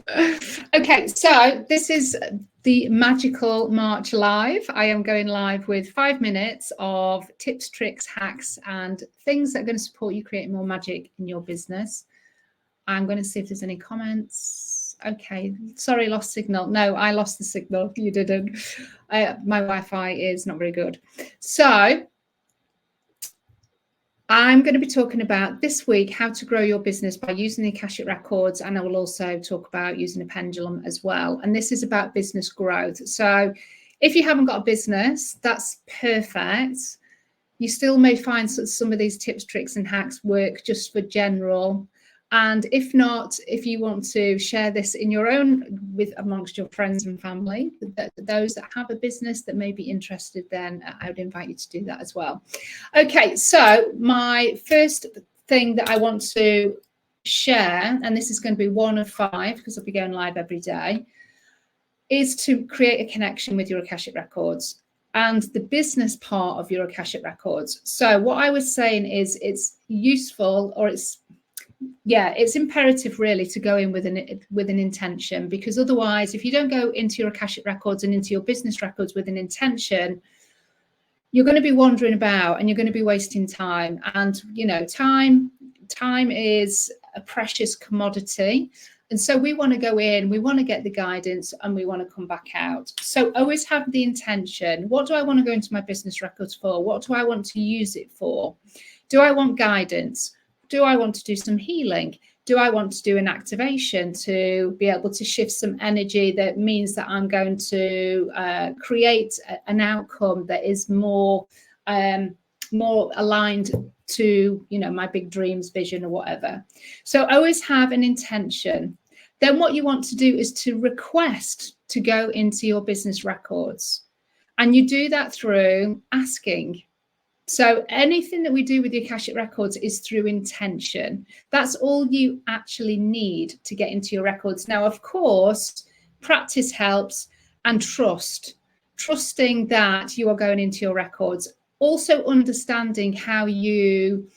Okay, so this is the Magical March Live. I am going live with 5 minutes of tips, tricks, hacks, and things that are going to support you creating more magic in your business. I'm going to see if there's any comments. Okay, sorry, lost signal. No, I lost the signal. You didn't. My Wi-Fi is not very good. So I'm going to be talking about this week how to grow your business by using the Akashic Records, and I will also talk about using a pendulum as well. And this is about business growth. So if you haven't got a business, that's perfect. You still may find some of these tips, tricks, and hacks work just for general. And if not, if you want to share this in your own amongst your friends and family, those that have a business that may be interested, then I would invite you to do that as well. Okay, so my first thing that I want to share, and this is going to be 1 of 5 because I'll be going live every day, is to create a connection with your Akashic Records and the business part of your Akashic Records. So what I was saying is it's useful, or it's imperative really to go in with an intention, because otherwise, if you don't go into your Akashic Records and into your business records with an intention, you're going to be wandering about and you're going to be wasting time. And you know, time is a precious commodity. And so we want to go in, we want to get the guidance, and we want to come back out. So always have the intention. What do I want to go into my business records for? What do I want to use it for? Do I want guidance? Do I want to do some healing? Do I want to do an activation to be able to shift some energy that means that I'm going to create an outcome that is more aligned to, you know, my big dreams, vision, or whatever? So always have an intention. Then what you want to do is to request to go into your business records. And you do that through asking. So anything that we do with the Akashic Records is through intention. That's all you actually need to get into your records. Now, of course, practice helps, and trusting that you are going into your records. Also understanding how you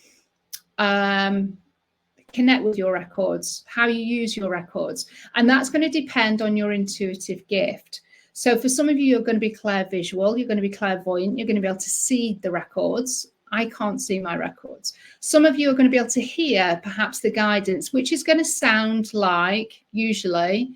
connect with your records, how you use your records. And that's going to depend on your intuitive gift. So for some of you, you're going to be clairvisual, you're going to be clairvoyant, you're going to be able to see the records. I can't see my records. Some of you are going to be able to hear perhaps the guidance, which is going to sound like, usually,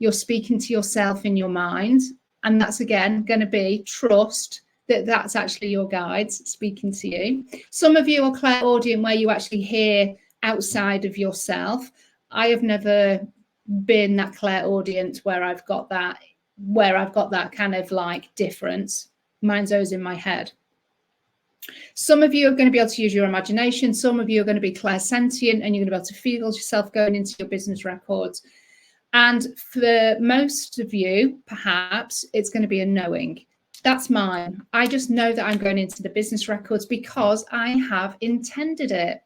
you're speaking to yourself in your mind. And that's, again, going to be trust that that's actually your guides speaking to you. Some of you are clairaudient, where you actually hear outside of yourself. I have never been that clairaudient where I've got that kind of like difference. Mine's always in my head. Some of you are going to be able to use your imagination. Some of you are going to be clairsentient, and you're going to be able to feel yourself going into your business records. And for most of you, perhaps it's going to be a knowing. That's mine. I just know that I'm going into the business records because I have intended it.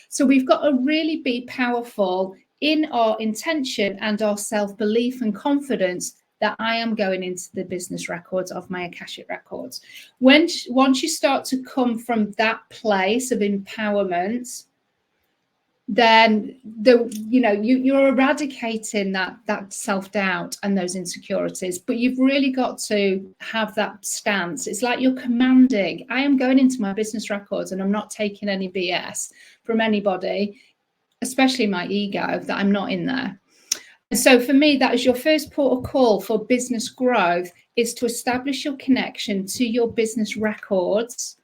So we've got to really be powerful in our intention and our self-belief and confidence that I am going into the business records of my Akashic Records. Once you start to come from that place of empowerment, then you're eradicating that self-doubt and those insecurities. But you've really got to have that stance. It's like you're commanding, I am going into my business records and I'm not taking any BS from anybody, especially my ego, that I'm not in there. And so for me, that is your first port of call for business growth, is to establish your connection to your business records.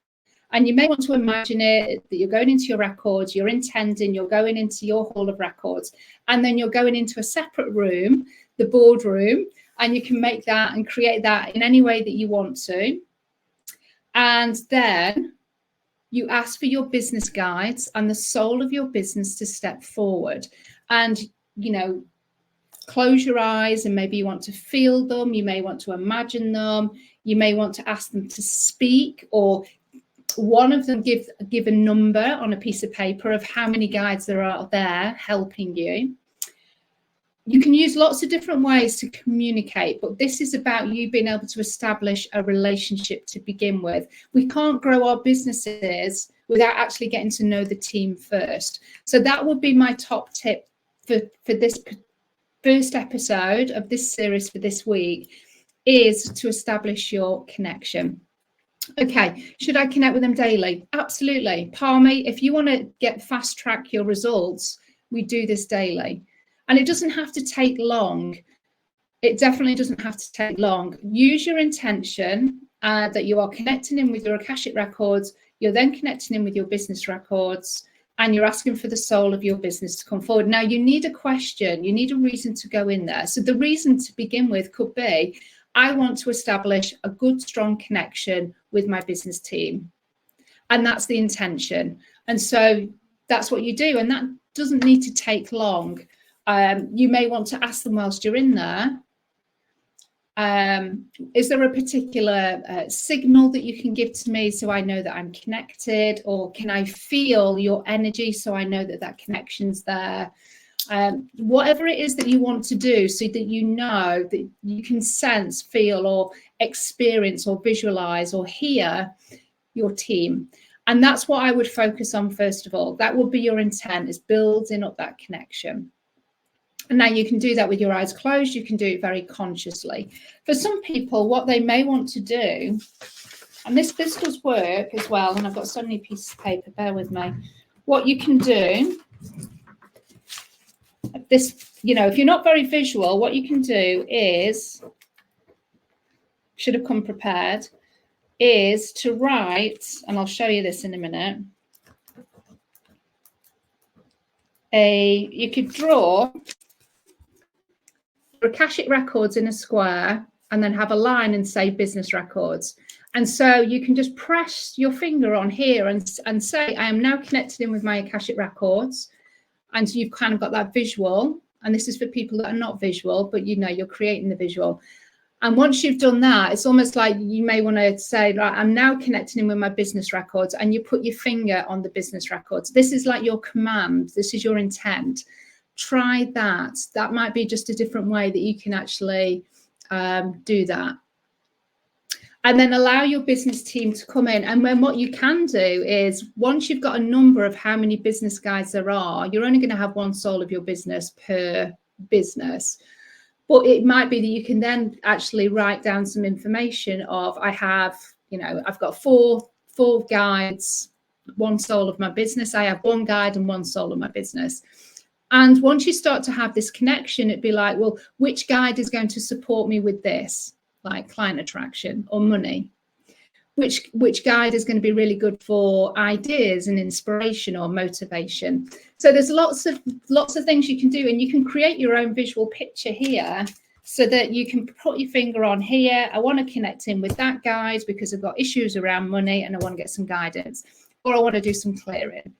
And you may want to imagine it that you're going into your records, you're intending, you're going into your hall of records, and then you're going into a separate room, the boardroom, and you can make that and create that in any way that you want to. And then you ask for your business guides and the soul of your business to step forward. And, close your eyes, and maybe you want to feel them. You may want to imagine them. You may want to ask them to speak, or one of them give a number on a piece of paper of how many guides there are there helping you. You can use lots of different ways to communicate, but this is about you being able to establish a relationship to begin with. We can't grow our businesses without actually getting to know the team first. So that would be my top tip for this first episode of this series for this week is to establish your connection. Okay, should I connect with them daily? Absolutely. Palmy, if you want to fast track your results, we do this daily. And it doesn't have to take long. It definitely doesn't have to take long. Use your intention that you are connecting in with your Akashic records. You're then connecting in with your business records, and you're asking for the soul of your business to come forward. Now, you need a question. You need a reason to go in there. So the reason to begin with could be, I want to establish a good, strong connection with my business team. And that's the intention. And so that's what you do. And that doesn't need to take long. You may want to ask them whilst you're in there, is there a particular signal that you can give to me so I know that I'm connected? Or can I feel your energy so I know that that connection's there? Whatever it is that you want to do, so that you know that you can sense, feel, or experience, or visualize, or hear your team. And that's what I would focus on first of all. That would be your intent, is building up that connection. And now you can do that with your eyes closed. You can do it very consciously. For some people, what they may want to do, and this does work as well, and I've got so many pieces of paper, bear with me. What you can do, this, you know, if you're not very visual, what you can do is, should have come prepared, is to write, and I'll show you this in a minute. You could draw Akashic records in a square and then have a line and say business records. And so you can just press your finger on here and say, I am now connected in with my Akashic records. And you've kind of got that visual. And this is for people that are not visual, but you know, you're creating the visual. And once you've done that, it's almost like you may want to say, right, I'm now connecting in with my business records, and you put your finger on the business records. This is like your command. This is your intent. Try that. That might be just a different way that you can actually do that. And then allow your business team to come in. And then what you can do is, once you've got a number of how many business guides there are, you're only going to have one soul of your business per business. But it might be that you can then actually write down some information of, I have, you know, I've got four guides, one soul of my business. I have one guide and one soul of my business. And once you start to have this connection, it'd be like, well, which guide is going to support me with this, like client attraction or money? Which guide is going to be really good for ideas and inspiration or motivation? So there's lots of things you can do, and you can create your own visual picture here so that you can put your finger on here. I want to connect in with that guide because I've got issues around money and I want to get some guidance, or I want to do some clearing.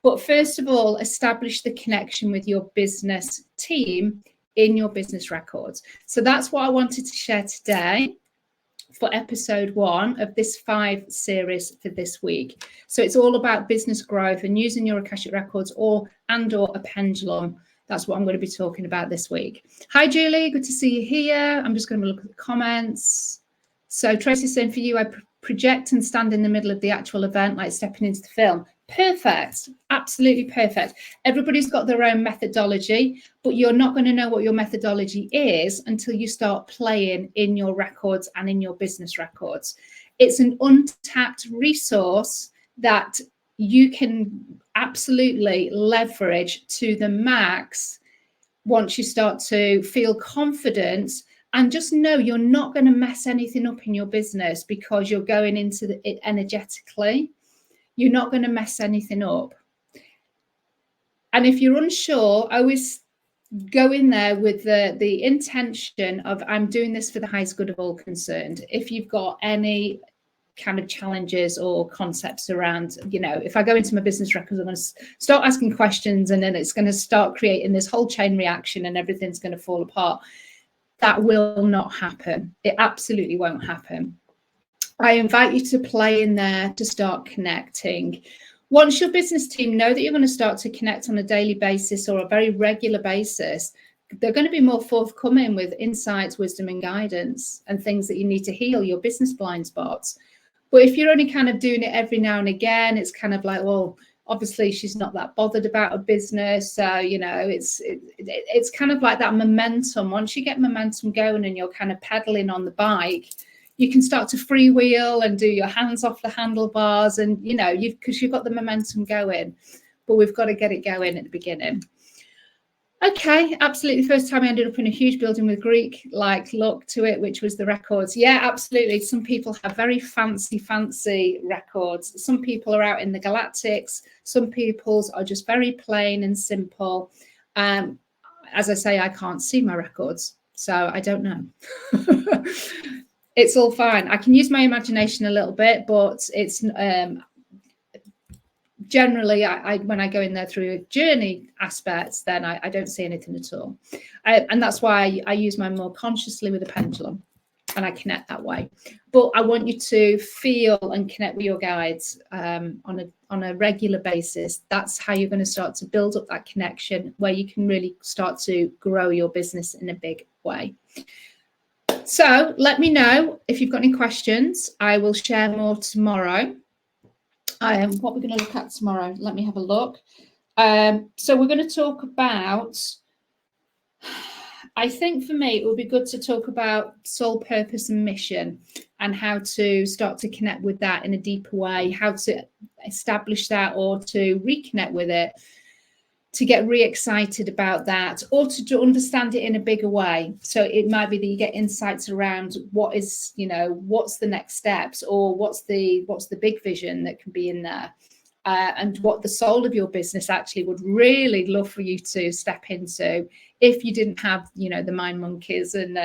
But first of all, establish the connection with your business team in your business records. So that's what I wanted to share today for episode 1 of this 5 series for this week. So it's all about business growth and using your Akashic records or a pendulum. That's what I'm going to be talking about this week. Hi, Julie. Good to see you here. I'm just going to look at the comments. So Tracy's saying, for you, I project and stand in the middle of the actual event, like stepping into the film. Perfect. Absolutely perfect. Everybody's got their own methodology, but you're not going to know what your methodology is until you start playing in your records and in your business records. It's an untapped resource that you can absolutely leverage to the max once you start to feel confident. And just know you're not going to mess anything up in your business because you're going into it energetically. You're not going to mess anything up. And if you're unsure, always go in there with the intention of, I'm doing this for the highest good of all concerned. If you've got any kind of challenges or concepts around, you know, if I go into my business records, I'm going to start asking questions, and then it's going to start creating this whole chain reaction and everything's going to fall apart. That will not happen. It absolutely won't happen. I invite you to play in there to start connecting. Once your business team know that you're going to start to connect on a daily basis or a very regular basis, they're going to be more forthcoming with insights, wisdom, and guidance and things that you need to heal your business blind spots. But if you're only kind of doing it every now and again, it's kind of like, well, Obviously, she's not that bothered about a business. So, you know, it's kind of like that momentum. Once you get momentum going and you're kind of pedaling on the bike, you can start to freewheel and do your hands off the handlebars, and, you know, because you've got the momentum going. But we've got to get it going at the beginning. Okay, absolutely. First time I ended up in a huge building with Greek-like look to it, which was the records. Yeah, absolutely. Some people have very fancy records. Some people are out in the galactics. Some people's are just very plain and simple. As I say, I can't see my records, so I don't know. It's all fine. I can use my imagination a little bit, but it's generally, when I go in there through a journey aspects, then I don't see anything at all. And that's why I use mine more consciously with a pendulum, and I connect that way. But I want you to feel and connect with your guides on a regular basis. That's how you're going to start to build up that connection where you can really start to grow your business in a big way. So let me know if you've got any questions. I will share more tomorrow. What we're going to look at tomorrow, let me have a look. So we're going to talk about, I think for me, it would be good to talk about soul purpose and mission, and how to start to connect with that in a deeper way, how to establish that or to reconnect with it, to get re-excited about that, or to understand it in a bigger way. So it might be that you get insights around what is, you know, what's the next steps, or what's the big vision that can be in there, and what the soul of your business actually would really love for you to step into if you didn't have, you know, the mind monkeys and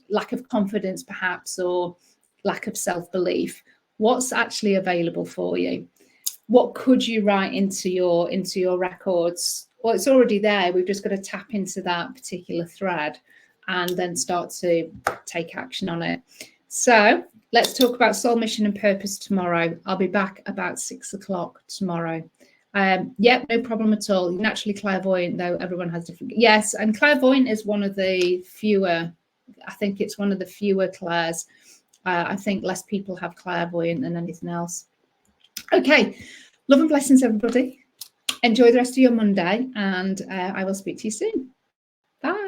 lack of confidence perhaps, or lack of self-belief. What's actually available for you? What could you write into your records? Well, it's already there. We've just got to tap into that particular thread and then start to take action on it. So let's talk about soul mission and purpose tomorrow. I'll be back about 6 o'clock tomorrow. Yep, no problem at all. Naturally clairvoyant, though, everyone has different. Yes, and clairvoyant is one of the fewer. I think it's one of the fewer clairs. I think less people have clairvoyant than anything else. Okay, love and blessings, everybody. Enjoy the rest of your Monday, and I will speak to you soon. Bye.